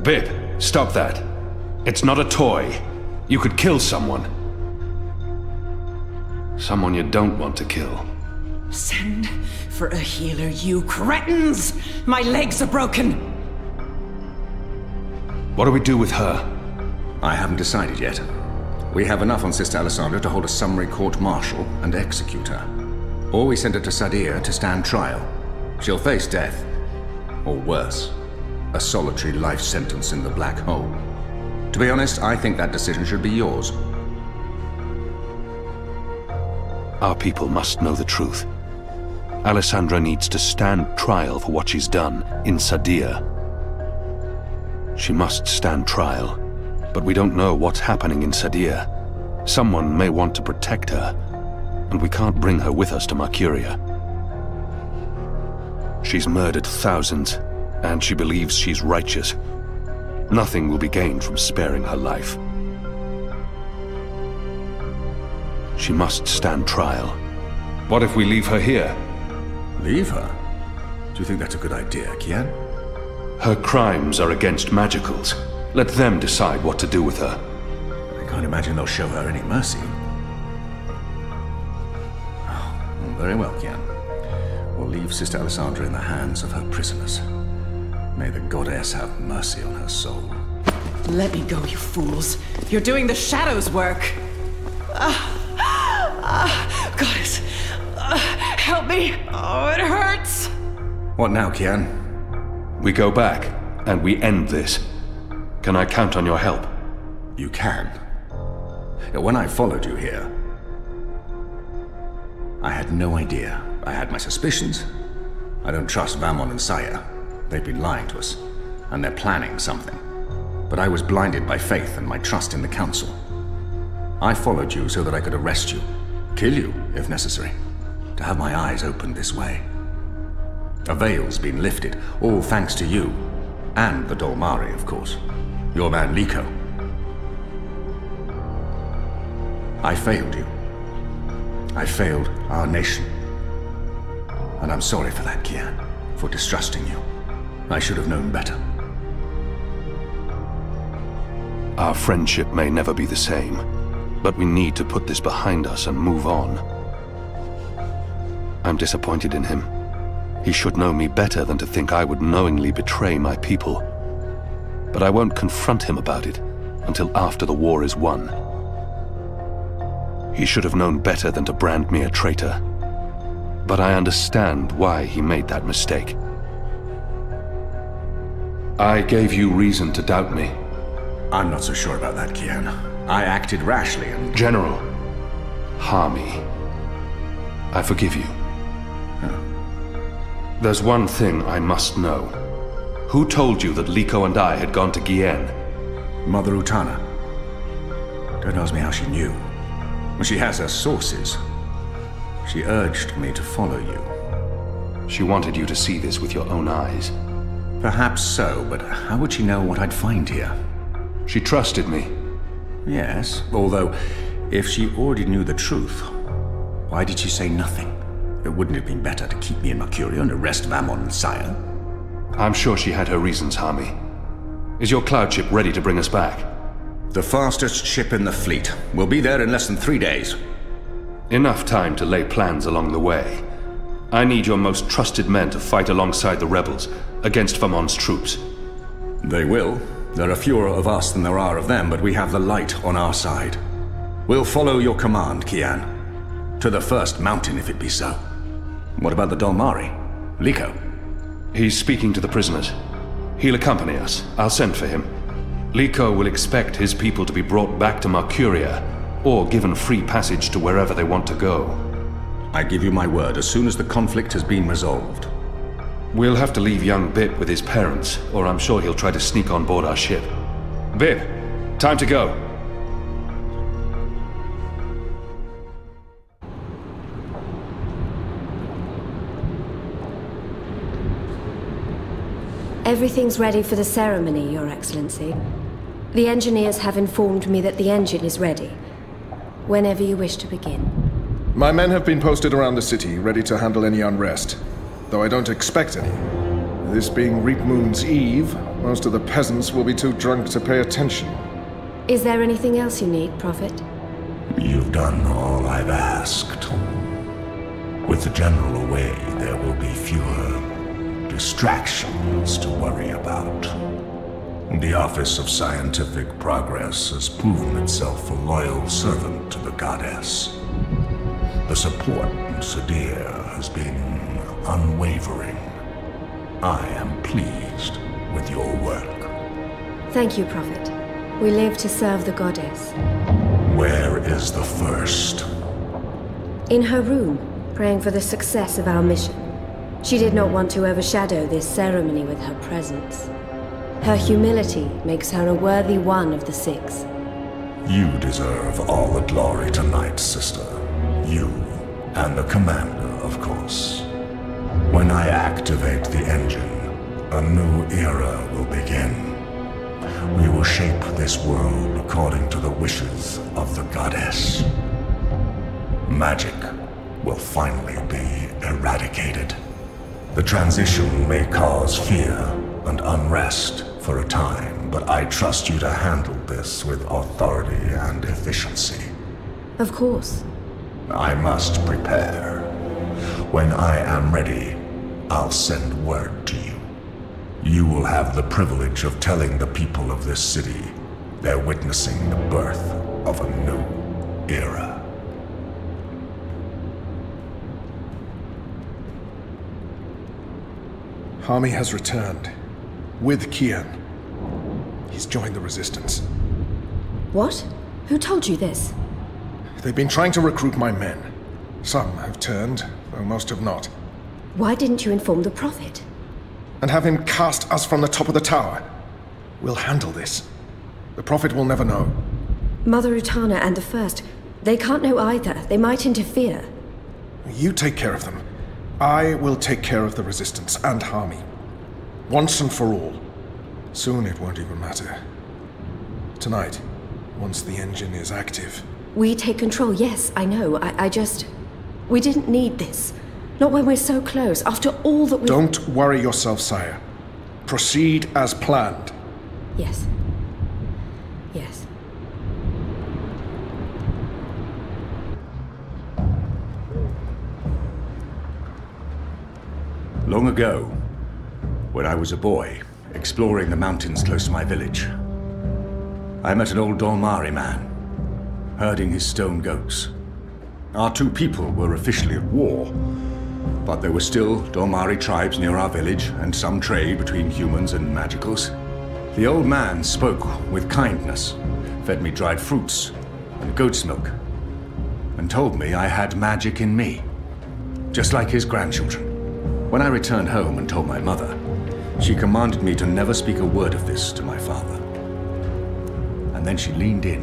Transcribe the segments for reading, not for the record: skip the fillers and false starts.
Bib, stop that. It's not a toy. You could kill someone. Someone you don't want to kill. Send for a healer, you cretins! My legs are broken! What do we do with her? I haven't decided yet. We have enough on Sister Alessandra to hold a summary court-martial and execute her. Or we send her to Sadir to stand trial. She'll face death. Or worse, a solitary life sentence in the black hole. To be honest, I think that decision should be yours. Our people must know the truth. Alessandra needs to stand trial for what she's done in Sadir. She must stand trial, but we don't know what's happening in Sadir. Someone may want to protect her, and we can't bring her with us to Mercuria. She's murdered thousands, and she believes she's righteous. Nothing will be gained from sparing her life. She must stand trial. What if we leave her here? Leave her? Do you think that's a good idea, Kian? Her crimes are against magicals. Let them decide what to do with her. I can't imagine they'll show her any mercy. Oh, very well, Kian. We'll leave Sister Alessandra in the hands of her prisoners. May the goddess have mercy on her soul. Let me go, you fools. You're doing the Shadow's work. Goddess, help me. Oh, it hurts. What now, Kian? We go back, and we end this. Can I count on your help? You can. When I followed you here, I had no idea. I had my suspicions. I don't trust Vamon and Saya. They've been lying to us, and they're planning something. But I was blinded by faith and my trust in the Council. I followed you so that I could arrest you, kill you, if necessary, to have my eyes opened this way. A veil's been lifted, all thanks to you, and the Dolmari, of course. Your man Liko. I failed you. I failed our nation. And I'm sorry for that, Kian, for distrusting you. I should have known better. Our friendship may never be the same, but we need to put this behind us and move on. I'm disappointed in him. He should know me better than to think I would knowingly betray my people. But I won't confront him about it until after the war is won. He should have known better than to brand me a traitor. But I understand why he made that mistake. I gave you reason to doubt me. I'm not so sure about that, Kian. I acted rashly and... General, Harmy, I forgive you. There's one thing I must know. Who told you that Liko and I had gone to Gien? Mother Utana. Don't ask me how she knew. She has her sources. She urged me to follow you. She wanted you to see this with your own eyes. Perhaps so, but how would she know what I'd find here? She trusted me. Yes, although, if she already knew the truth, why did she say nothing? It wouldn't have been better to keep me in Mercuria and arrest Vamon and Saya? I'm sure she had her reasons, Harmy. Is your cloud ship ready to bring us back? The fastest ship in the fleet. We'll be there in less than 3 days. Enough time to lay plans along the way. I need your most trusted men to fight alongside the rebels, against Vamon's troops. They will. There are fewer of us than there are of them, but we have the light on our side. We'll follow your command, Kian. To the first mountain, if it be so. What about the Dolmari? Liko? He's speaking to the prisoners. He'll accompany us. I'll send for him. Liko will expect his people to be brought back to Mercuria, or given free passage to wherever they want to go. I give you my word, as soon as the conflict has been resolved. We'll have to leave young Bip with his parents, or I'm sure he'll try to sneak on board our ship. Bip, time to go. Everything's ready for the ceremony, Your Excellency. The engineers have informed me that the engine is ready. Whenever you wish to begin. My men have been posted around the city, ready to handle any unrest. Though I don't expect any. This being Reap Moon's Eve, most of the peasants will be too drunk to pay attention. Is there anything else you need, Prophet? You've done all I've asked. With the General away, there will be fewer distractions to worry about. The Office of Scientific Progress has proven itself a loyal servant to the Goddess. The support in Sadir has been unwavering. I am pleased with your work. Thank you, Prophet. We live to serve the Goddess. Where is the First? In her room, praying for the success of our mission. She did not want to overshadow this ceremony with her presence. Her humility makes her a worthy one of the Six. You deserve all the glory tonight, sister. You, and the Commander, of course. When I activate the engine, a new era will begin. We will shape this world according to the wishes of the Goddess. Magic will finally be eradicated. The transition may cause fear and unrest for a time, but I trust you to handle this with authority and efficiency. Of course. I must prepare. When I am ready, I'll send word to you. You will have the privilege of telling the people of this city they're witnessing the birth of a new era. Hami has returned. With Kian. He's joined the Resistance. What? Who told you this? They've been trying to recruit my men. Some have turned, though most have not. Why didn't you inform the Prophet? And have him cast us from the top of the tower. We'll handle this. The Prophet will never know. Mother Utana and the First, they can't know either. They might interfere. You take care of them. I will take care of the Resistance and Hami. Once and for all. Soon it won't even matter. Tonight, once the engine is active. We take control, yes, I know. I just... We didn't need this. Not when we're so close, after all that we... Don't worry yourself, sire. Proceed as planned. Yes. Yes. Long ago, when I was a boy, exploring the mountains close to my village, I met an old Dolmari man, herding his stone goats. Our two people were officially at war, but there were still Dolmari tribes near our village and some trade between humans and magicals. The old man spoke with kindness, fed me dried fruits and goat's milk, and told me I had magic in me, just like his grandchildren. When I returned home and told my mother, she commanded me to never speak a word of this to my father. And then she leaned in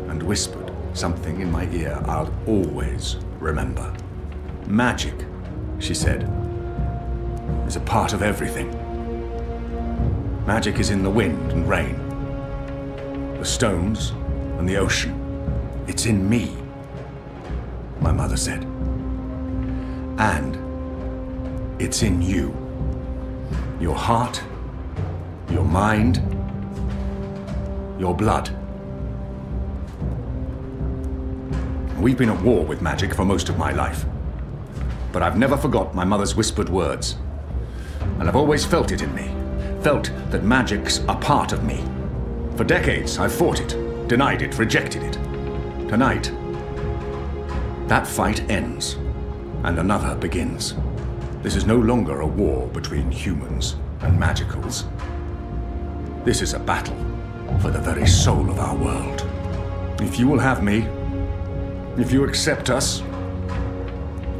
and whispered something in my ear I'll always remember. Magic, she said, is a part of everything. Magic is in the wind and rain, the stones and the ocean. It's in me, my mother said. And it's in you. Your heart, your mind, your blood. We've been at war with magic for most of my life. But I've never forgot my mother's whispered words. And I've always felt it in me. Felt that magic's a part of me. For decades, I've fought it, denied it, rejected it. Tonight, that fight ends, and another begins. This is no longer a war between humans and magicals. This is a battle for the very soul of our world. If you will have me, if you accept us,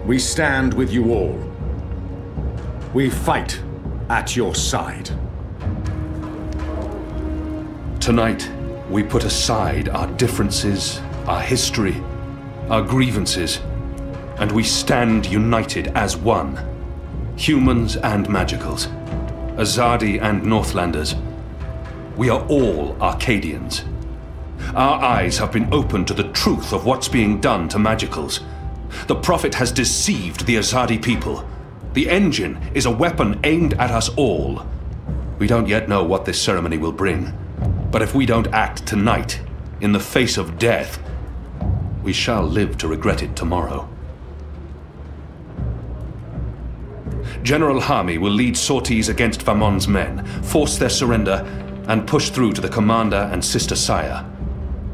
we stand with you all. We fight at your side. Tonight, we put aside our differences, our history, our grievances, and we stand united as one. Humans and magicals, Azadi and Northlanders. We are all Arcadians. Our eyes have been opened to the truth of what's being done to magicals. The Prophet has deceived the Azadi people, The engine is a weapon aimed at us all. We don't yet know what this ceremony will bring, but if we don't act tonight, in the face of death, we shall live to regret it tomorrow. General Hami will lead sorties against Vamon's men, force their surrender, and push through to the Commander and Sister Saya.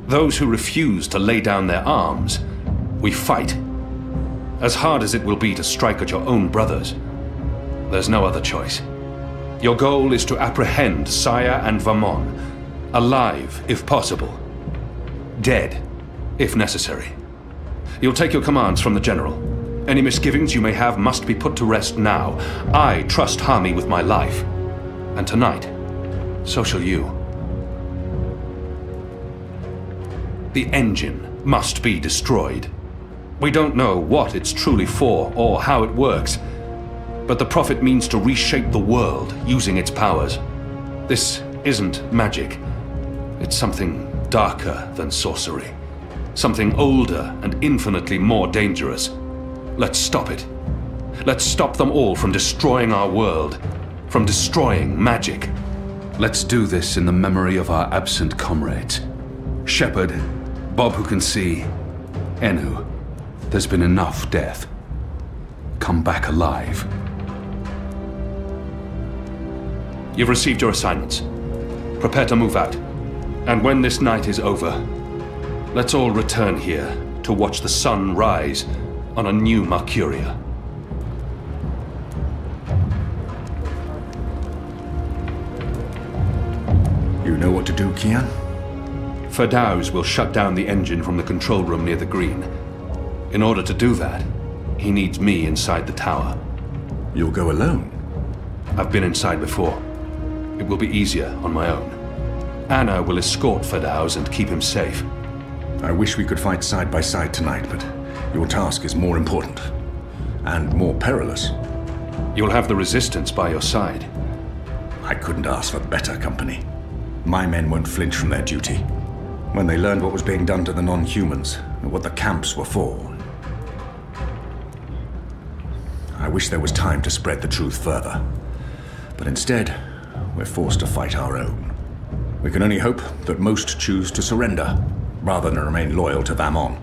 Those who refuse to lay down their arms, we fight. As hard as it will be to strike at your own brothers, there's no other choice. Your goal is to apprehend Saya and Vamon, alive if possible, dead if necessary. You'll take your commands from the General. Any misgivings you may have must be put to rest now. I trust Hami with my life. And tonight, so shall you. The engine must be destroyed. We don't know what it's truly for or how it works, but the Prophet means to reshape the world using its powers. This isn't magic. It's something darker than sorcery. Something older and infinitely more dangerous. Let's stop it. Let's stop them all from destroying our world, from destroying magic. Let's do this in the memory of our absent comrades. Shepard, Bob who can see, Enu. There's been enough death. Come back alive. You've received your assignments. Prepare to move out. And when this night is over, let's all return here to watch the sun rise on a new Mercuria. You know what to do, Kian? Ferdows will shut down the engine from the control room near the green. In order to do that, he needs me inside the tower. You'll go alone? I've been inside before. It will be easier on my own. Anna will escort Ferdows and keep him safe. I wish we could fight side by side tonight, but your task is more important. And more perilous. You'll have the Resistance by your side. I couldn't ask for better company. My men won't flinch from their duty. When they learned what was being done to the non-humans, and what the camps were for. I wish there was time to spread the truth further. But instead, we're forced to fight our own. We can only hope that most choose to surrender, rather than remain loyal to Vamon.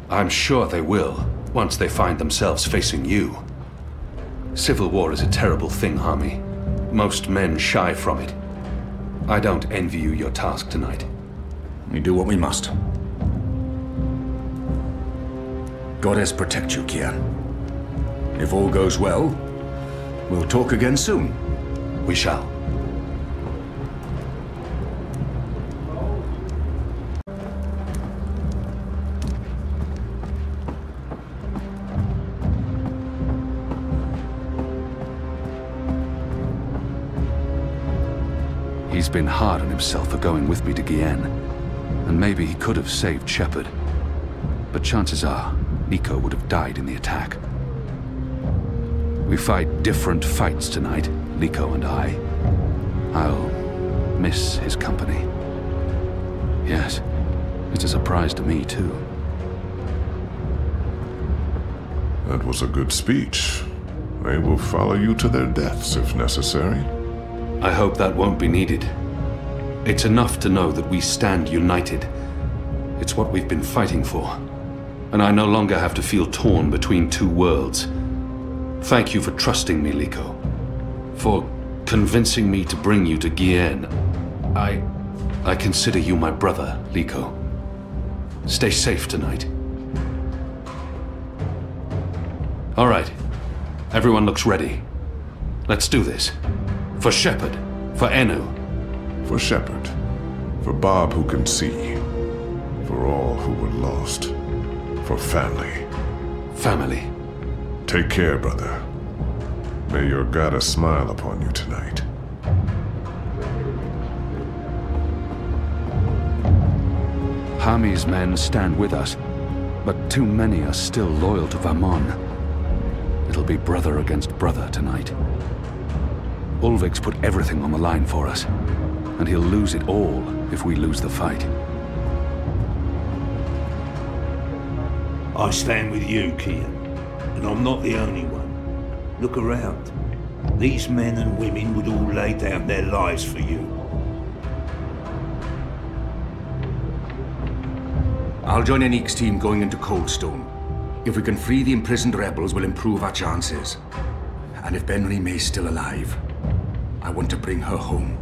I'm sure they will, once they find themselves facing you. Civil war is a terrible thing, Hami. Most men shy from it. I don't envy you your task tonight. We do what we must. Goddess protect you, Kian. If all goes well, we'll talk again soon. We shall. He's been hard on himself for going with me to Gien, and maybe he could have saved Shepard. But chances are, Nico would have died in the attack. We fight different fights tonight, Nico and I. I'll miss his company. Yes, it's a surprise to me too. That was a good speech. They will follow you to their deaths if necessary. I hope that won't be needed. It's enough to know that we stand united. It's what we've been fighting for. And I no longer have to feel torn between two worlds. Thank you for trusting me, Liko. For convincing me to bring you to Gien. I consider you my brother, Liko. Stay safe tonight. All right. Everyone looks ready. Let's do this. For Shepard. For Enu. For Shepard. For Bob who can see. For all who were lost. For family. Family. Take care, brother. May your goddess smile upon you tonight. Hami's men stand with us, but too many are still loyal to Vamon. It'll be brother against brother tonight. Ulvik's put everything on the line for us, and he'll lose it all if we lose the fight. I stand with you, Kian, and I'm not the only one. Look around. These men and women would all lay down their lives for you. I'll join Enique's team going into Coldstone. If we can free the imprisoned rebels, we'll improve our chances. And if Benry May's still alive, I want to bring her home.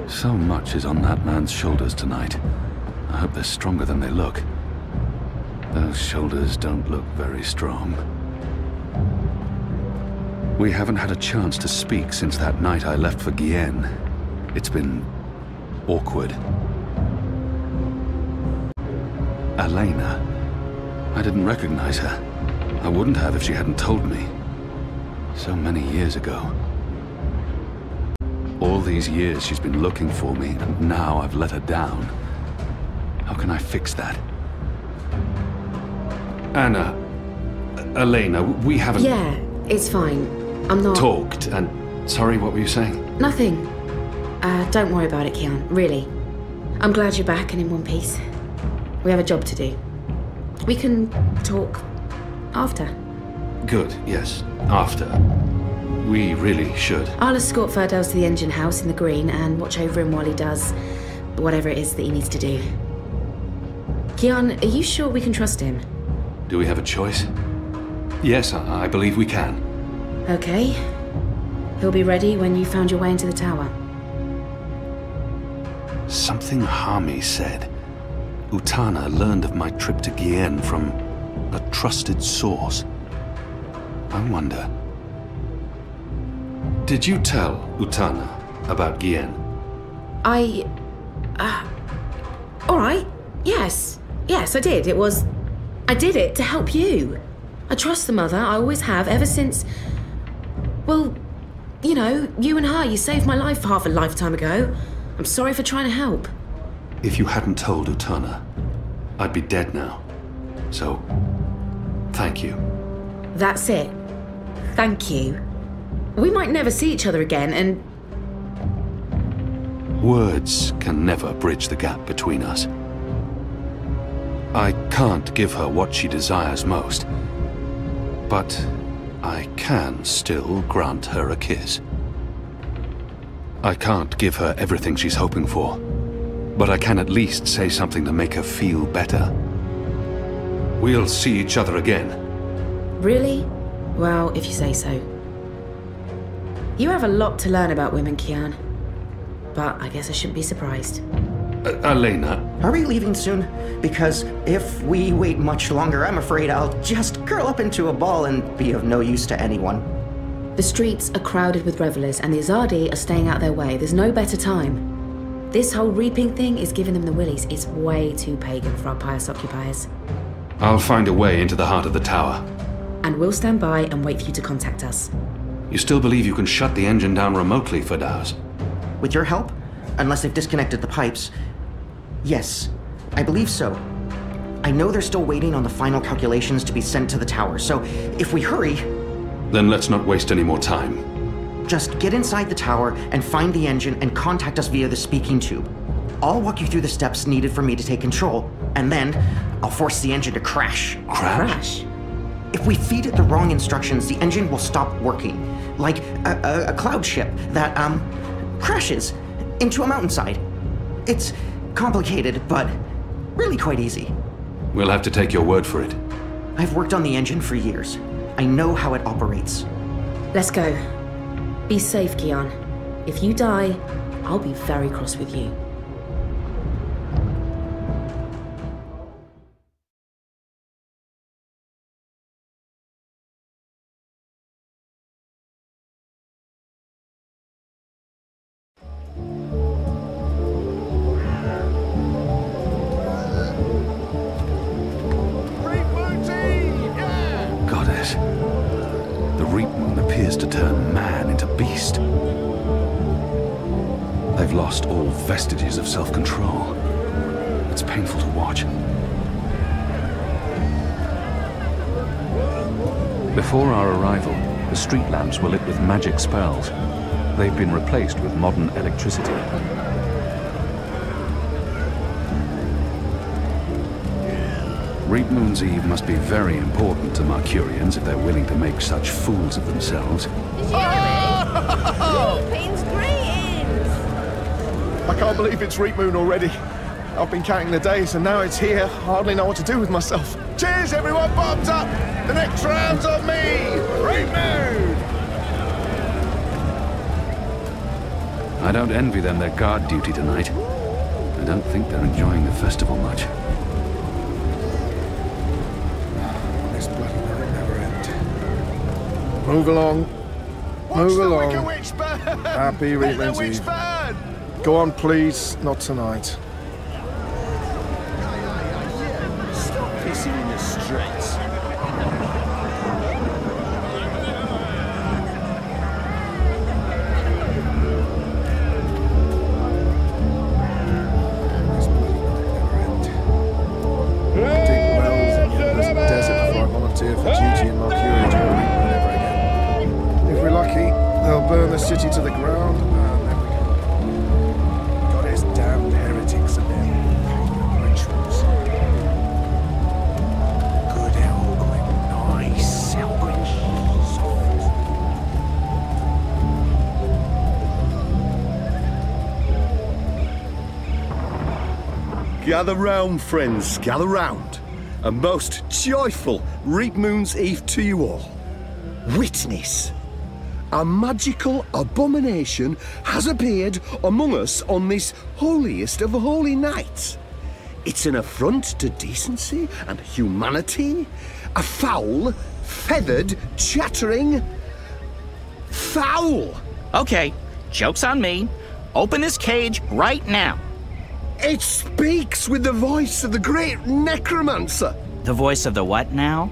So much is on that man's shoulders tonight. I hope they're stronger than they look. Those shoulders don't look very strong. We haven't had a chance to speak since that night I left for Guyenne. It's been awkward. Elena. I didn't recognize her. I wouldn't have if she hadn't told me. So many years ago. All these years she's been looking for me, and now I've let her down. How can I fix that? Anna, Elena, we haven't... Yeah, it's fine. I'm not... talked, and... Sorry, what were you saying? Nothing. Don't worry about it, Kian, really. I'm glad you're back and in one piece. We have a job to do. We can talk after. Good, yes. After. We really should. I'll escort Ferdels to the engine house in the green and watch over him while he does whatever it is that he needs to do. Kian, are you sure we can trust him? Do we have a choice? Yes, I believe we can. Okay. He'll be ready when you found your way into the tower. Something Hami said. Utana learned of my trip to Guyenne from a trusted source. I wonder... Did you tell Utana about Guyenne? All right. Yes. Yes, I did. I did it to help you. I trust the mother. I always have, ever since... Well, you know, you and her, you saved my life half a lifetime ago. I'm sorry for trying to help. If you hadn't told Utana, I'd be dead now. So, thank you. That's it. Thank you. We might never see each other again, and... Words can never bridge the gap between us. I can't give her what she desires most, but I can still grant her a kiss. I can't give her everything she's hoping for, but I can at least say something to make her feel better. We'll see each other again. Really? Well, if you say so. You have a lot to learn about women, Kian. But I guess I shouldn't be surprised. Elena. Are we leaving soon? Because if we wait much longer, I'm afraid I'll just curl up into a ball and be of no use to anyone. The streets are crowded with revelers, and the Azadi are staying out their way. There's no better time. This whole reaping thing is giving them the willies. It's way too pagan for our pious occupiers. I'll find a way into the heart of the tower. And we'll stand by and wait for you to contact us. You still believe you can shut the engine down remotely, Ferdow's? With your help? Unless they've disconnected the pipes. Yes, I believe so. I know they're still waiting on the final calculations to be sent to the tower, so if we hurry... Then let's not waste any more time. Just get inside the tower and find the engine and contact us via the speaking tube. I'll walk you through the steps needed for me to take control, and then I'll force the engine to crash. Crash? If we feed it the wrong instructions, the engine will stop working. Like a cloud ship that, crashes into a mountainside. It's complicated, but really quite easy. We'll have to take your word for it. I've worked on the engine for years. I know how it operates. Let's go. Be safe, Kian. If you die, I'll be very cross with you. To turn man into beast. They've lost all vestiges of self-control. It's painful to watch. Before our arrival, the street lamps were lit with magic spells. They've been replaced with modern electricity. Reap Moon's Eve must be very important to Mercurians if they're willing to make such fools of themselves. Greetings, greetings! I can't believe it's Reap Moon already. I've been counting the days and now it's here. Hardly know what to do with myself. Cheers, everyone! Bombs up! The next round's on me! Reap Moon! I don't envy them their guard duty tonight. I don't think they're enjoying the festival much. This bloody night never ends. Move along. Move along. Happy Reap Moon's Eve. Go on, please. Not tonight. Stop pissing in the streets. Burn the city to the ground, and then we go. Goddess damned heretics and their rituals. Good Elgrin, nice Elgrin, soft. Gather round, friends, gather round. A most joyful Reap Moon's Eve to you all. Witness. A magical abomination has appeared among us on this holiest of holy nights. It's an affront to decency and humanity, a foul, feathered, chattering fowl. Okay, joke's on me. Open this cage right now. It speaks with the voice of the great necromancer. The voice of the what now?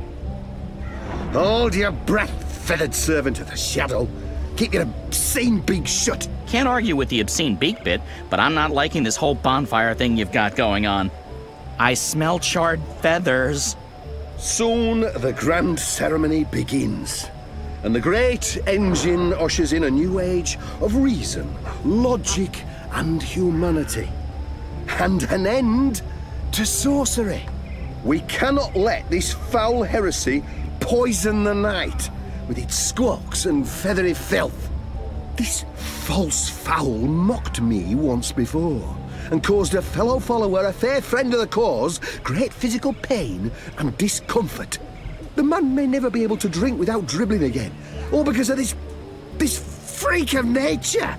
Hold your breath, feathered servant of the shadow. Keep your obscene beak shut. Can't argue with the obscene beak bit, but I'm not liking this whole bonfire thing you've got going on. I smell charred feathers. Soon the grand ceremony begins, and the great engine ushers in a new age of reason, logic, and humanity. And an end to sorcery. We cannot let this foul heresy poison the night with its squawks and feathery filth. This false fowl mocked me once before, and caused a fellow follower, a fair friend of the cause, great physical pain and discomfort. The man may never be able to drink without dribbling again, all because of this freak of nature.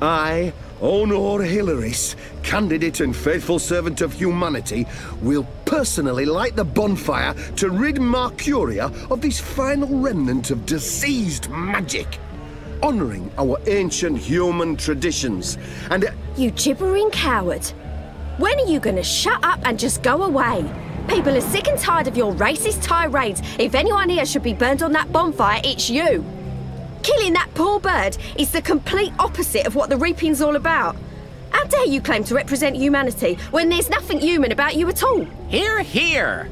I, Honor Hilaris, candidate and faithful servant of humanity, will personally light the bonfire to rid Mercuria of this final remnant of diseased magic, honoring our ancient human traditions, and... You gibbering coward. When are you gonna shut up and just go away? People are sick and tired of your racist tirades. If anyone here should be burned on that bonfire, it's you. Killing that poor bird is the complete opposite of what the reaping's all about. How dare you claim to represent humanity when there's nothing human about you at all? Hear, hear!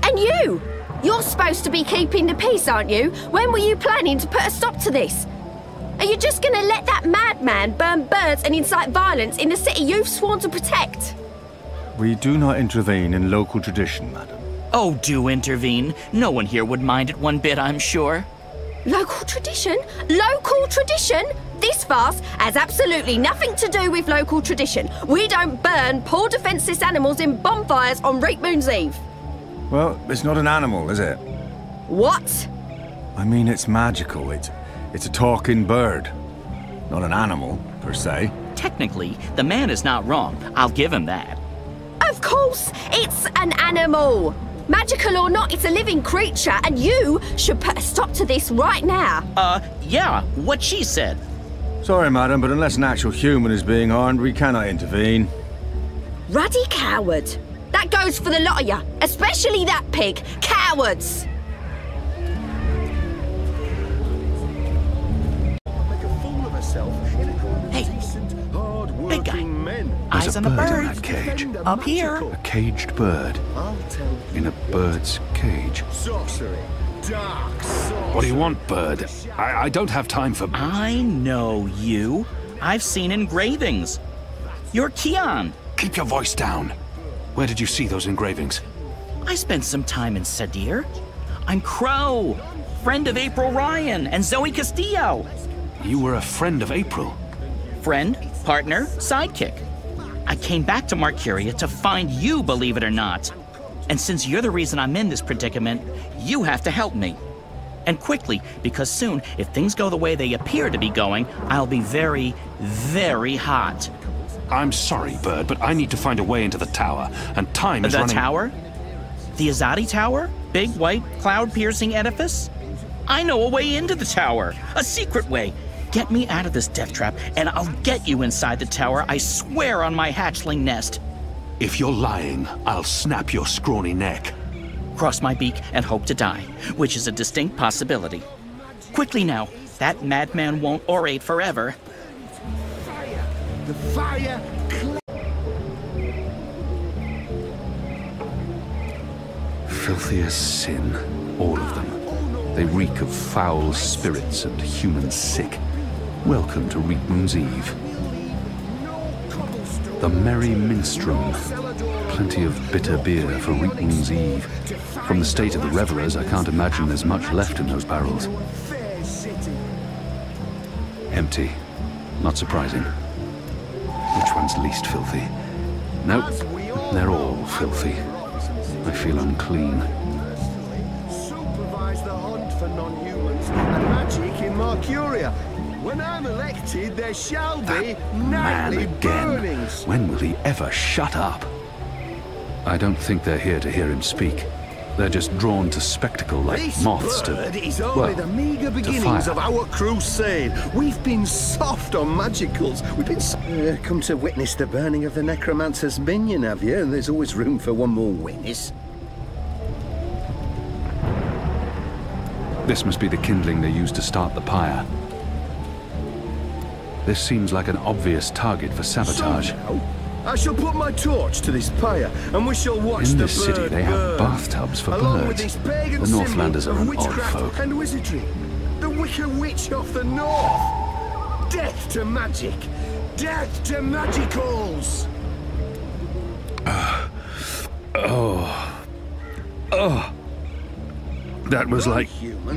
And you! You're supposed to be keeping the peace, aren't you? When were you planning to put a stop to this? Are you just gonna let that madman burn birds and incite violence in the city you've sworn to protect? We do not intervene in local tradition, madam. Oh, do intervene. No one here would mind it one bit, I'm sure. Local tradition? Local tradition? This farce has absolutely nothing to do with local tradition. We don't burn poor defenseless animals in bonfires on Reap Moon's Eve. Well, it's not an animal, is it? What? I mean, it's magical. It's a talking bird. Not an animal, per se. Technically, the man is not wrong. I'll give him that. Of course, it's an animal. Magical or not, it's a living creature, and you should put a stop to this right now. Yeah, what she said. Sorry, madam, but unless an actual human is being harmed, we cannot intervene. Ruddy coward. That goes for the lot of you, especially that pig. Cowards! Hey, big guy. Eyes on the bird bird. in that cage. Up here. A caged bird. In a bird's cage. Sorcery. Dark sorcery. What do you want, bird? I don't have time for... I know you. I've seen engravings. You're Keon. Keep your voice down. Where did you see those engravings? I spent some time in Sadir. I'm Crow, friend of April Ryan and Zoe Castillo. You were a friend of April? Friend, partner, sidekick. I came back to Marcuria to find you, believe it or not. And since you're the reason I'm in this predicament, you have to help me. And quickly, because soon, if things go the way they appear to be going, I'll be very, very hot. I'm sorry, Bird, but I need to find a way into the tower, and time is running... The tower? The Azadi Tower? Big, white, cloud-piercing edifice? I know a way into the tower. A secret way. Get me out of this death trap, and I'll get you inside the tower, I swear on my hatchling nest. If you're lying, I'll snap your scrawny neck. Cross my beak and hope to die, which is a distinct possibility. Quickly now, that madman won't orate forever. The fire! Filthy as sin, all of them. They reek of foul spirits and human sick. Welcome to Reekmoon's Eve. The Merry Minstrum. Plenty of bitter beer for Reekmoon's Eve. From the state of the revelers, I can't imagine there's much left in those barrels. Empty. Not surprising. Which one's least filthy? Nope, they're all filthy. I feel unclean. Supervise the hunt for non-humans and magic in Marcuria. When I'm elected, there shall be nightly burnings. When will he ever shut up? I don't think they're here to hear him speak. They're just drawn to spectacle like moths to... This bird is only the meager beginnings of our crusade. We've been soft on magicals. We've been... come to witness the burning of the necromancer's minion, have you? And there's always room for one more witness. This must be the kindling they used to start the pyre. This seems like an obvious target for sabotage. Somehow, I shall put my torch to this pyre, and we shall watch In the this city, they have bathtubs for along with birds. these pagan The Northlanders are symbols of an odd witchcraft folk. and wizardry. The Wicker Witch of the North. Death to magic. Death to magicals. That was like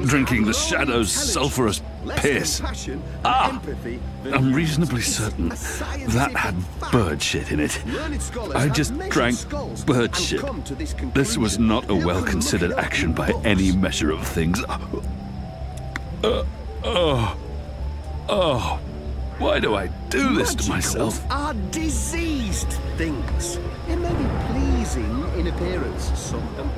drinking the Shadow's sulphurous piss. I'm reasonably certain that had bird shit in it. I just drank bird shit. This was not a well-considered action by any measure of things. Why do I do this to myself? Are diseased things. It may be pleasing in appearance, some of them.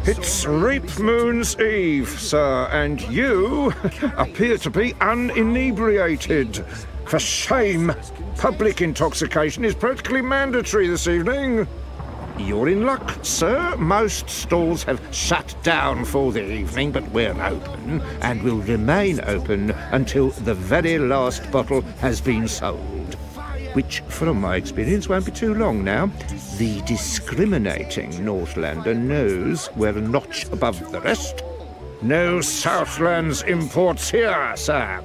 It's Reekmoon's Eve, sir, and you appear to be uninebriated. For shame! Public intoxication is practically mandatory this evening. You're in luck, sir. Most stalls have shut down for the evening, but we're open, and will remain open until the very last bottle has been sold. Which, from my experience, won't be too long now. The discriminating Northlander knows we're a notch above the rest. No Southlands imports here, sir.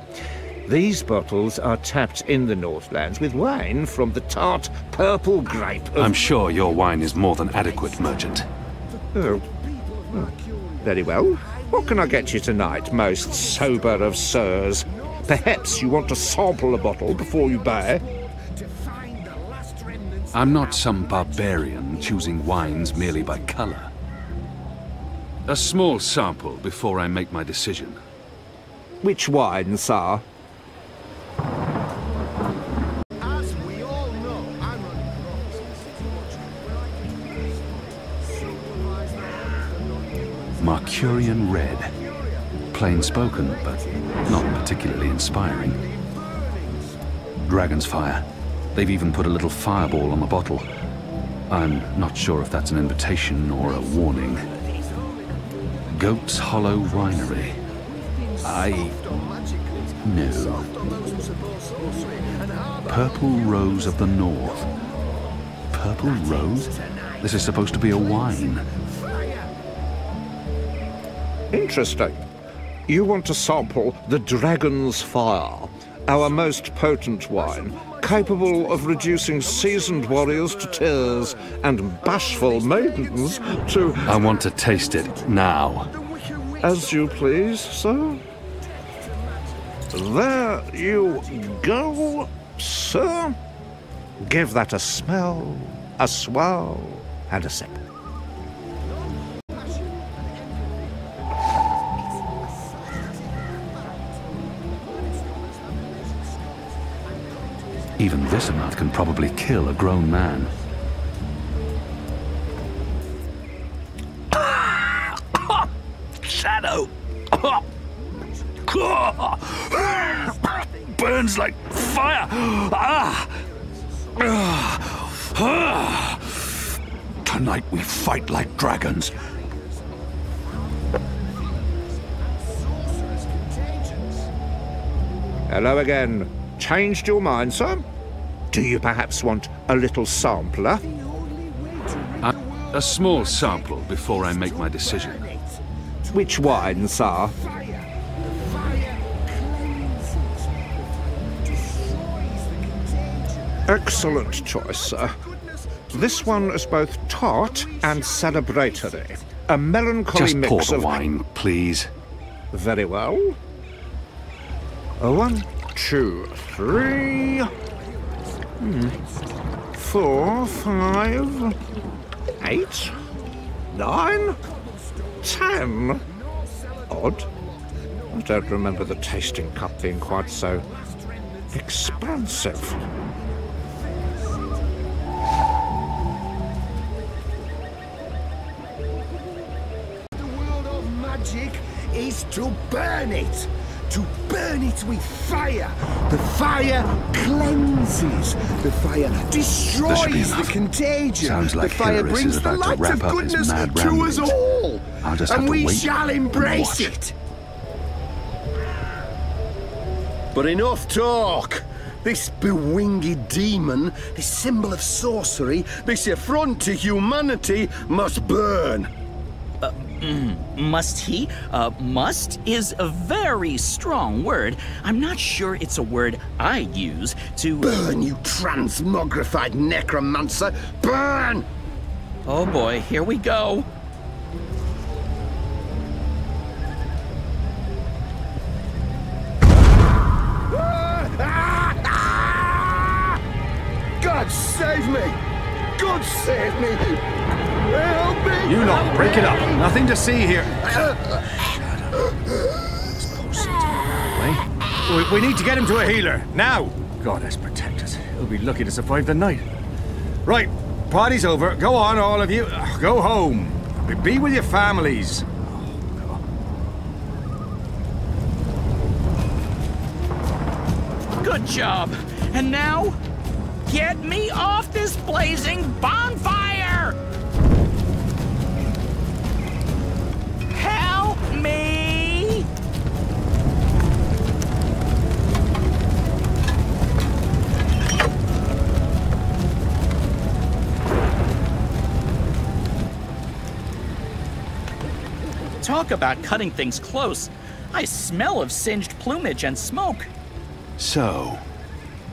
These bottles are tapped in the Northlands with wine from the tart purple grape of... I'm sure your wine is more than adequate, merchant. Oh. Very well. What can I get you tonight, most sober of sirs? Perhaps you want to sample a bottle before you buy. I'm not some barbarian choosing wines merely by color. A small sample before I make my decision. Which wine, sir? As we all know, I'm Marcurian Red. Plain spoken, but not particularly inspiring. Dragon's Fire. They've even put a little fireball on the bottle. I'm not sure if that's an invitation or a warning. Goat's Hollow Winery. No. Purple Rose of the North. Purple Rose? This is supposed to be a wine. Interesting. You want to sample the Dragon's Fire, our most potent wine. capable of reducing seasoned warriors to tears and bashful maidens to... I want to taste it now. As you please, sir. There you go, sir. Give that a smell, a swirl, and a sip. Even this amount can probably kill a grown man. Shadow! Burns like fire! Tonight we fight like dragons. Hello again. Changed your mind, sir? Do you perhaps want a little sampler? A small sample before I make my decision. Which wine, sir? Excellent choice, sir. This one is both tart and celebratory. A melancholy Just mix pour the of wine, please. Very well. 1, 2, 3... 4, 5... 8... 9... 10... Odd. I don't remember the tasting cup being quite so expansive. The world of magic is to burn it. To burn it with fire. The fire cleanses. The fire destroys the contagion. Sounds like the fire Hilaris brings is the about to light wrap of up his goodness mad to us ramblings. all. I'll just have And to we wait shall and embrace watch. it. But enough talk! This bewinged demon, this symbol of sorcery, this affront to humanity must burn! Must he? Must is a very strong word. I'm not sure it's a word I'd use to... Burn, you transmogrified necromancer! Burn! Oh boy, here we go. God save me! God save me! Help me! You lot, break it up. Nothing to see here. We need to get him to a healer, now! Goddess protect us. He'll be lucky to survive the night. Right, party's over. Go on, all of you. Go home. Be with your families. Good job. And now, get me off this blazing bonfire! Help me! Talk about cutting things close. I smell of singed plumage and smoke. So,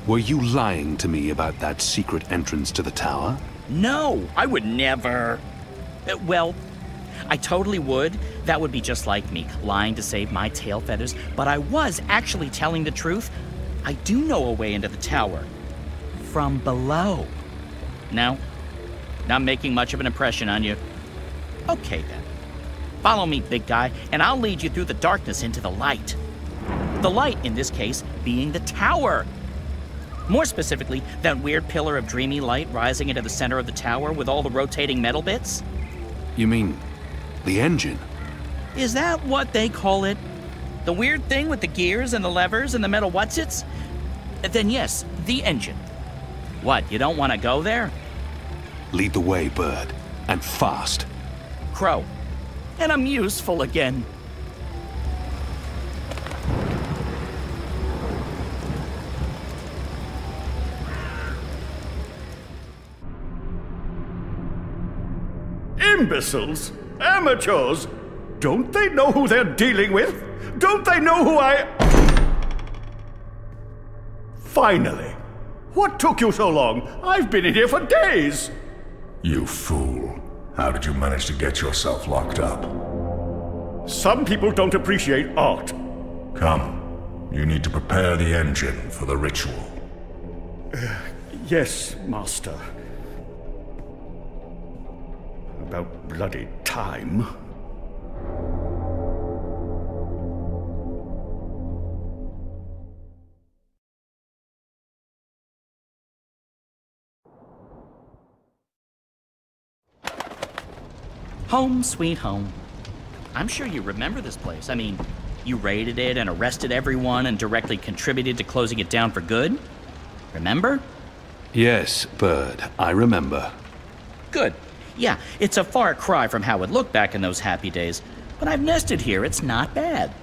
were you lying to me about that secret entrance to the tower? No, I would never. Well, I totally would. That would be just like me, lying to save my tail feathers. But I was actually telling the truth. I do know a way into the tower. From below. No? Not making much of an impression on you. Okay then. Follow me, big guy, and I'll lead you through the darkness into the light. The light, in this case, being the tower. More specifically, that weird pillar of dreamy light rising into the center of the tower with all the rotating metal bits. You mean the engine? Is that what they call it? The weird thing with the gears and the levers and the metal whatsits? Then yes, the engine. What, you don't want to go there? Lead the way, Bird. And fast. Crow. And I'm useful again. Imbeciles! Amateurs! Don't they know who they're dealing with? Don't they know who I... Finally, What took you so long? I've been in here for days! You fool. How did you manage to get yourself locked up? Some people don't appreciate art. Come. You need to prepare the engine for the ritual. Yes, Master. About bloody time. Home sweet home. I'm sure you remember this place. I mean, you raided it and arrested everyone and directly contributed to closing it down for good. Remember? Yes, Bird, I remember. Good. Yeah, it's a far cry from how it looked back in those happy days, but I've nested here. It's not bad.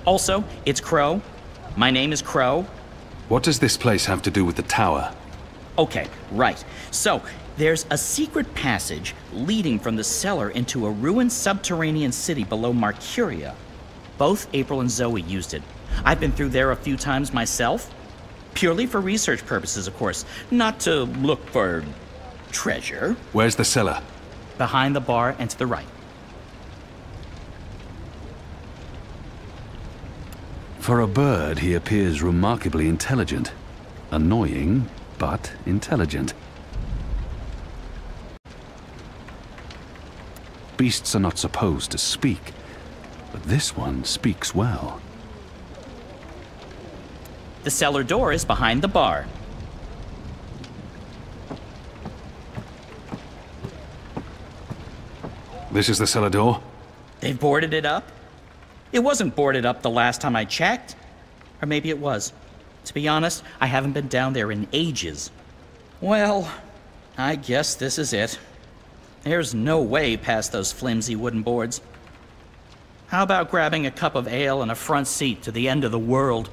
Also, it's Crow. My name is Crow. What does this place have to do with the tower? Okay, right. So, there's a secret passage leading from the cellar into a ruined subterranean city below Marcuria. Both April and Zoe used it. I've been through there a few times myself. Purely for research purposes, of course. Not to look for treasure. Where's the cellar? Behind the bar and to the right. For a bird, he appears remarkably intelligent. Annoying, but intelligent. Beasts are not supposed to speak, but this one speaks well. The cellar door is behind the bar. This is the cellar door? They've boarded it up? It wasn't boarded up the last time I checked. Or maybe it was. To be honest, I haven't been down there in ages. Well, I guess this is it. There's no way past those flimsy wooden boards. How about grabbing a cup of ale and a front seat to the end of the world?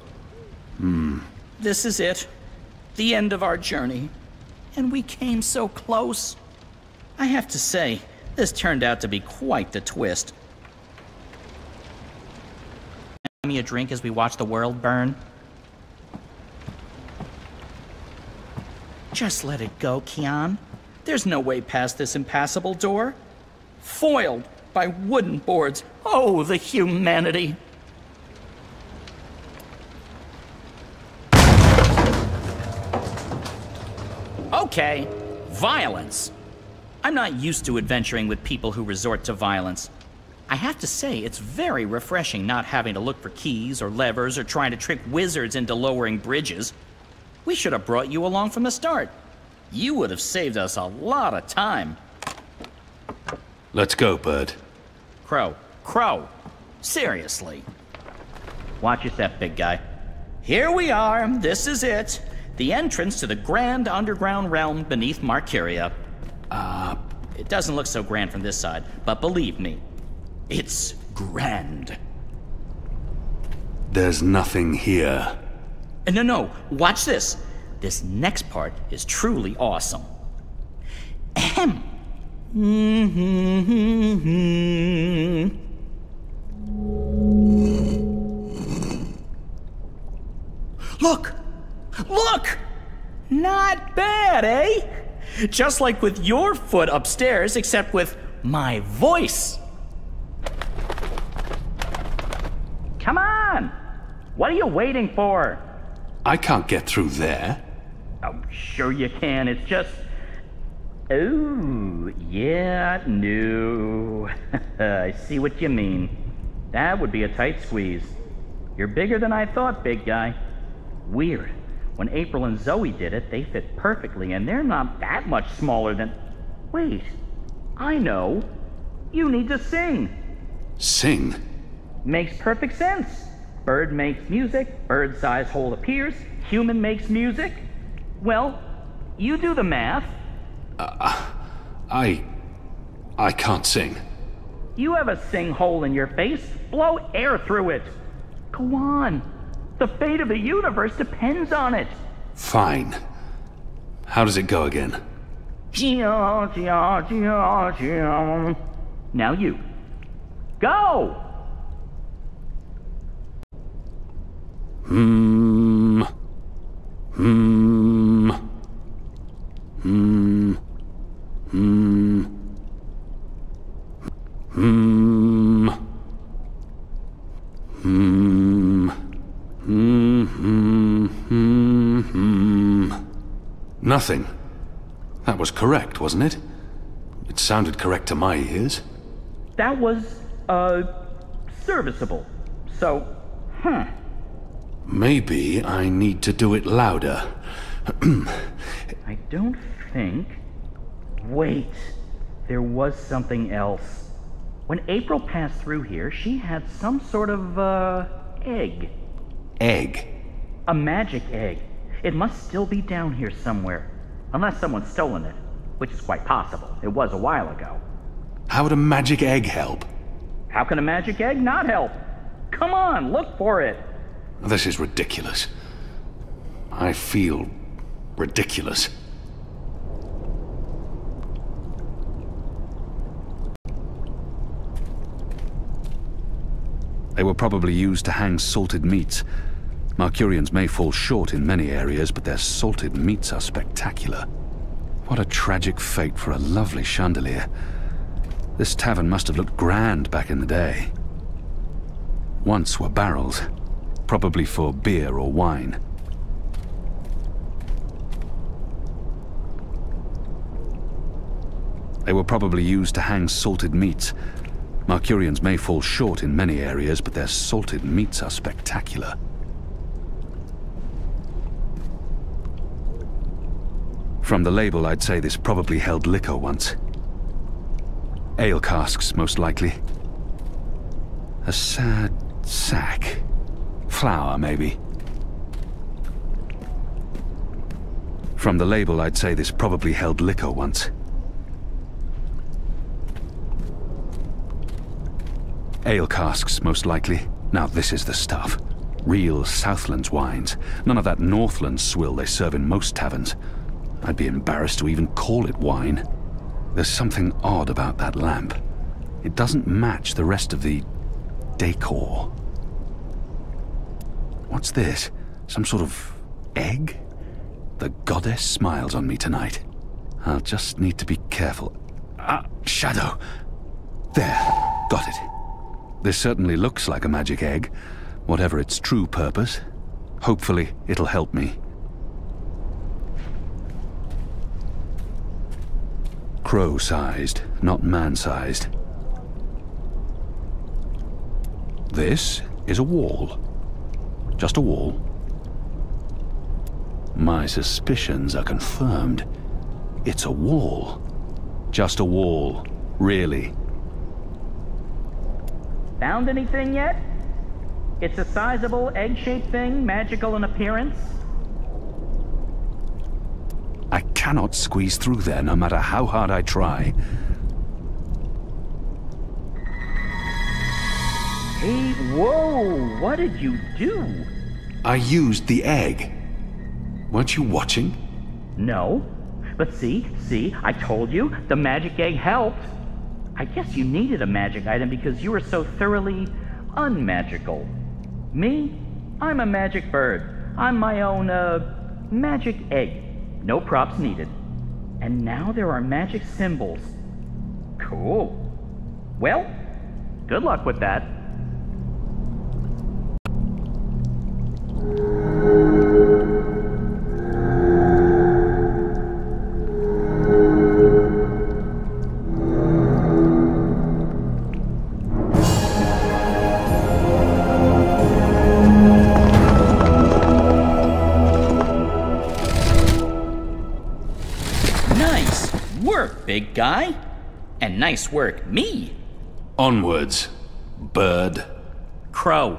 This is it. The end of our journey. And we came so close. I have to say, this turned out to be quite the twist. Buy me a drink as we watch the world burn? Just let it go, Kian. There's no way past this impassable door. Foiled by wooden boards. Oh, the humanity. Okay, violence. I'm not used to adventuring with people who resort to violence. I have to say, it's very refreshing not having to look for keys or levers or trying to trick wizards into lowering bridges. We should have brought you along from the start. You would have saved us a lot of time. Let's go, Bird. Crow. Seriously. Watch your step, big guy. Here we are. This is it. The entrance to the grand underground realm beneath Marcuria. It doesn't look so grand from this side, but believe me, it's grand. There's nothing here. No, watch this. This next part is truly awesome. Ahem. Look! Not bad, eh? Just like with your foot upstairs, except with my voice. Come on! What are you waiting for? I can't get through there. Oh, sure you can. It's just... Oh, yeah, no. I see what you mean. That would be a tight squeeze. You're bigger than I thought, big guy. Weird. When April and Zoe did it, they fit perfectly, and they're not that much smaller than... Wait, I know. You need to sing. Sing? Makes perfect sense. Bird makes music, bird-sized hole appears, human makes music. Well, you do the math. I can't sing. You have a sing hole in your face. Blow air through it. Go on. The fate of the universe depends on it. Fine. How does it go again? Now you. Go! Hmm. Nothing. That was correct, wasn't it? It sounded correct to my ears. That was, serviceable. So, Maybe I need to do it louder. I don't think... Wait. There was something else. When April passed through here, she had some sort of, egg. Egg? A magic egg. It must still be down here somewhere. Unless someone's stolen it, which is quite possible. It was a while ago. How would a magic egg help? How can a magic egg not help? Come on, look for it. This is ridiculous. I feel ridiculous. They were probably used to hang salted meats. Markurians may fall short in many areas, but their salted meats are spectacular. What a tragic fate for a lovely chandelier. This tavern must have looked grand back in the day. Once were barrels, probably for beer or wine. They were probably used to hang salted meats. Markurians may fall short in many areas, but their salted meats are spectacular. From the label, I'd say this probably held liquor once. Ale casks, most likely. A sad sack. Flour, maybe. From the label, I'd say this probably held liquor once. Ale casks, most likely. Now this is the stuff. Real Southlands wines. None of that Northlands swill they serve in most taverns. I'd be embarrassed to even call it wine. There's something odd about that lamp. It doesn't match the rest of the decor. What's this? Some sort of egg? The goddess smiles on me tonight. I'll just need to be careful. Shadow! There, got it. This certainly looks like a magic egg, whatever its true purpose. Hopefully, it'll help me. Crow-sized, not man-sized. This is a wall. Just a wall. My suspicions are confirmed. It's a wall. Just a wall, really. Found anything yet? It's a sizable egg-shaped thing, magical in appearance. I cannot squeeze through there no matter how hard I try. Hey, whoa! What did you do? I used the egg. Weren't you watching? No. But see, I told you, the magic egg helped. I guess you needed a magic item because you were so thoroughly unmagical. Me? I'm a magic bird. I'm my own, magic egg. No props needed. And now there are magic symbols. Cool. Well, good luck with that. Big guy. And nice work, me. Onwards, bird. Crow.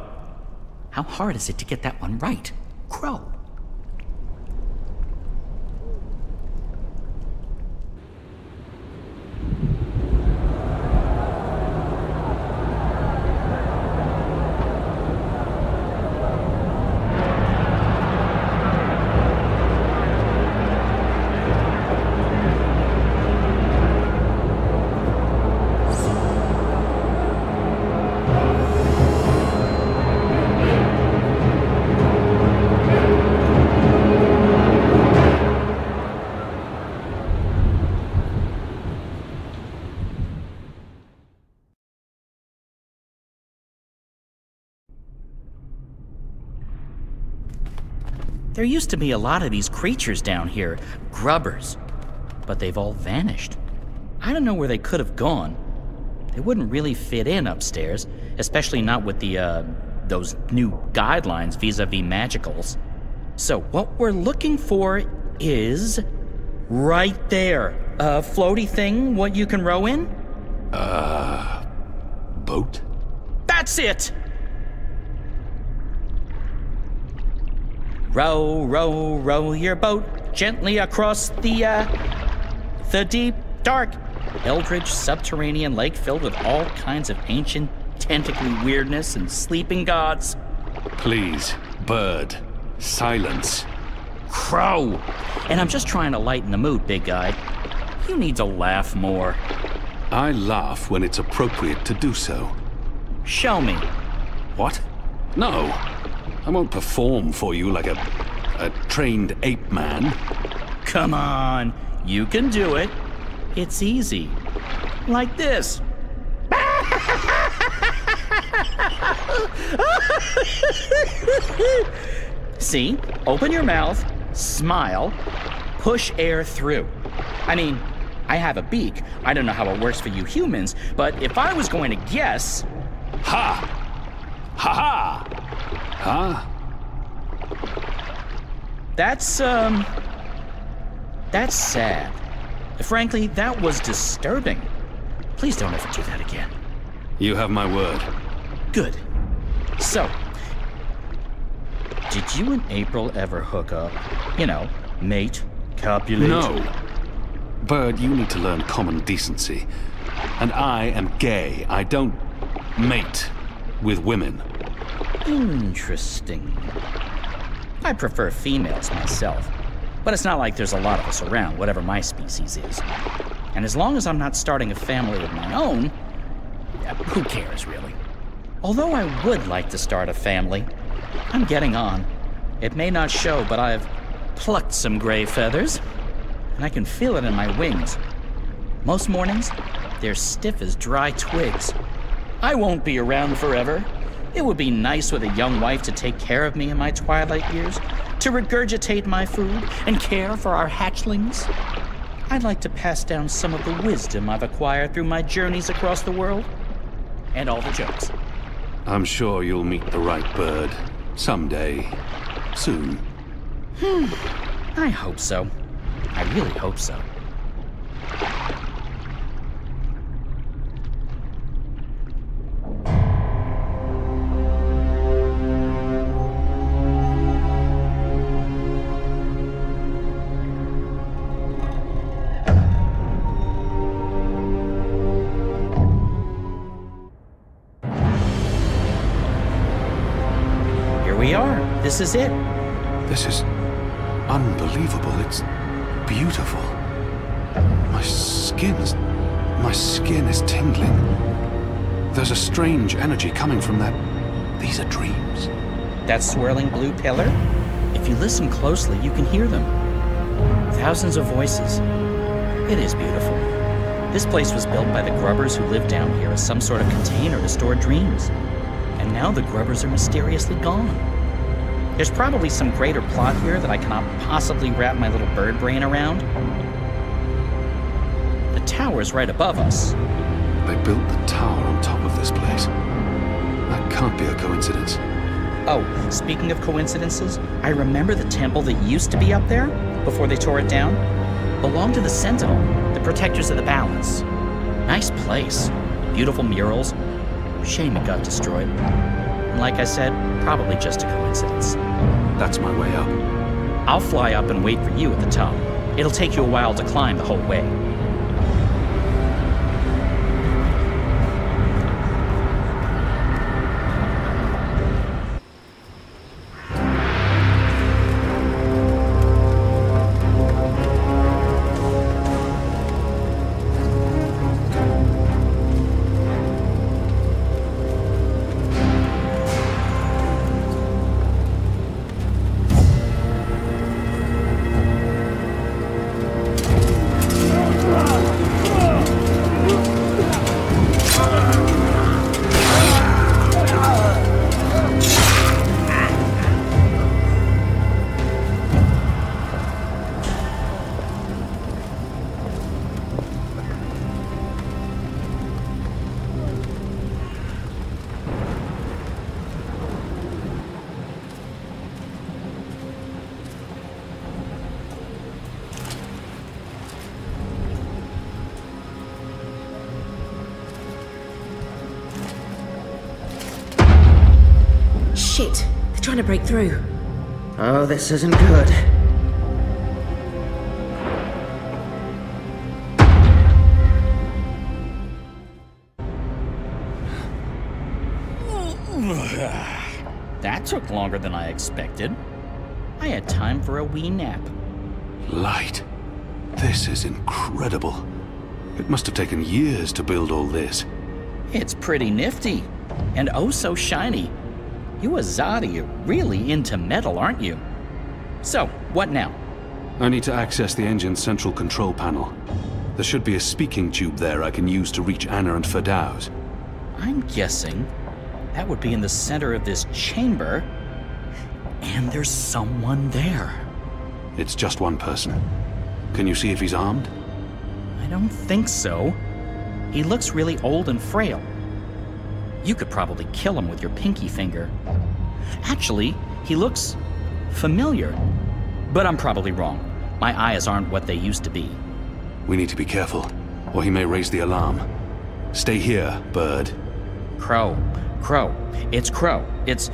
How hard is it to get that one right? Crow. There used to be a lot of these creatures down here, grubbers, but they've all vanished. I don't know where they could have gone. They wouldn't really fit in upstairs, especially not with those new guidelines vis-a-vis magicals. So what we're looking for is right there. A floaty thing, what you can row in? Boat? That's it! Row, row, row your boat gently across the deep, dark, eldritch subterranean lake filled with all kinds of ancient, tentacly weirdness and sleeping gods. Please, bird, silence. Crow! And I'm just trying to lighten the mood, big guy. You need to laugh more. I laugh when it's appropriate to do so. Show me. What? No. I won't perform for you like a trained ape man. Come on, you can do it. It's easy. Like this. See? Open your mouth, smile, push air through. I mean, I have a beak. I don't know how it works for you humans, but if I was going to guess... Ha! Ha ha! Huh? That's sad. Frankly, that was disturbing. Please don't ever do that again. You have my word. Good. So, did you and April ever hook up? You know, mate, copulate? No. Bird, you need to learn common decency. And I am gay. I don't mate with women. Interesting. I prefer females myself, but it's not like there's a lot of us around, whatever my species is. And as long as I'm not starting a family of my own, who cares, really? Although I would like to start a family, I'm getting on. It may not show, but I've plucked some gray feathers, and I can feel it in my wings. Most mornings, they're stiff as dry twigs. I won't be around forever. It would be nice with a young wife to take care of me in my twilight years, to regurgitate my food and care for our hatchlings. I'd like to pass down some of the wisdom I've acquired through my journeys across the world. And all the jokes. I'm sure you'll meet the right bird. Someday. Soon. I hope so. I really hope so. This is it. This is unbelievable. It's beautiful. My skin is tingling. There's a strange energy coming from that. These are dreams. That swirling blue pillar? If you listen closely, you can hear them. Thousands of voices. It is beautiful. This place was built by the grubbers who lived down here as some sort of container to store dreams. And now the grubbers are mysteriously gone. There's probably some greater plot here that I cannot possibly wrap my little bird brain around. The tower's right above us. They built the tower on top of this place. That can't be a coincidence. Oh, speaking of coincidences, I remember the temple that used to be up there, before they tore it down, belonged to the Sentinel, the protectors of the balance. Nice place. Beautiful murals. Shame it got destroyed. And like I said, probably just a coincidence. That's my way up. I'll fly up and wait for you at the top. It'll take you a while to climb the whole way. Shit, they're trying to break through. Oh, this isn't good. That took longer than I expected. I had time for a wee nap. Light. This is incredible. It must have taken years to build all this. It's pretty nifty. And oh so shiny. You Azadi are really into metal, aren't you? So, what now? I need to access the engine's central control panel. There should be a speaking tube there I can use to reach Anna and Ferdows. I'm guessing that would be in the center of this chamber. And there's someone there. It's just one person. Can you see if he's armed? I don't think so. He looks really old and frail. You could probably kill him with your pinky finger. Actually, he looks familiar. But I'm probably wrong. My eyes aren't what they used to be. We need to be careful, or he may raise the alarm. Stay here, Bird. Crow. Crow. It's Crow. It's...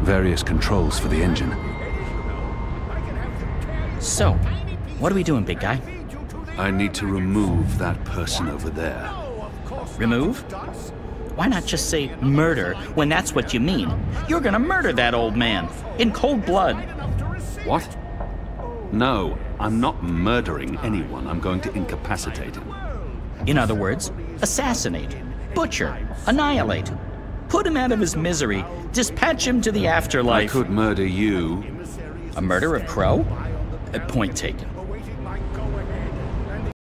Various controls for the engine. So, what are we doing, big guy? I need to remove that person over there. Remove? Why not just say murder when that's what you mean? You're gonna murder that old man, in cold blood. What? No, I'm not murdering anyone. I'm going to incapacitate him. In other words, assassinate, butcher, annihilate. Put him out of his misery, dispatch him to the afterlife. I could murder you. A murder of Crow? Point taken.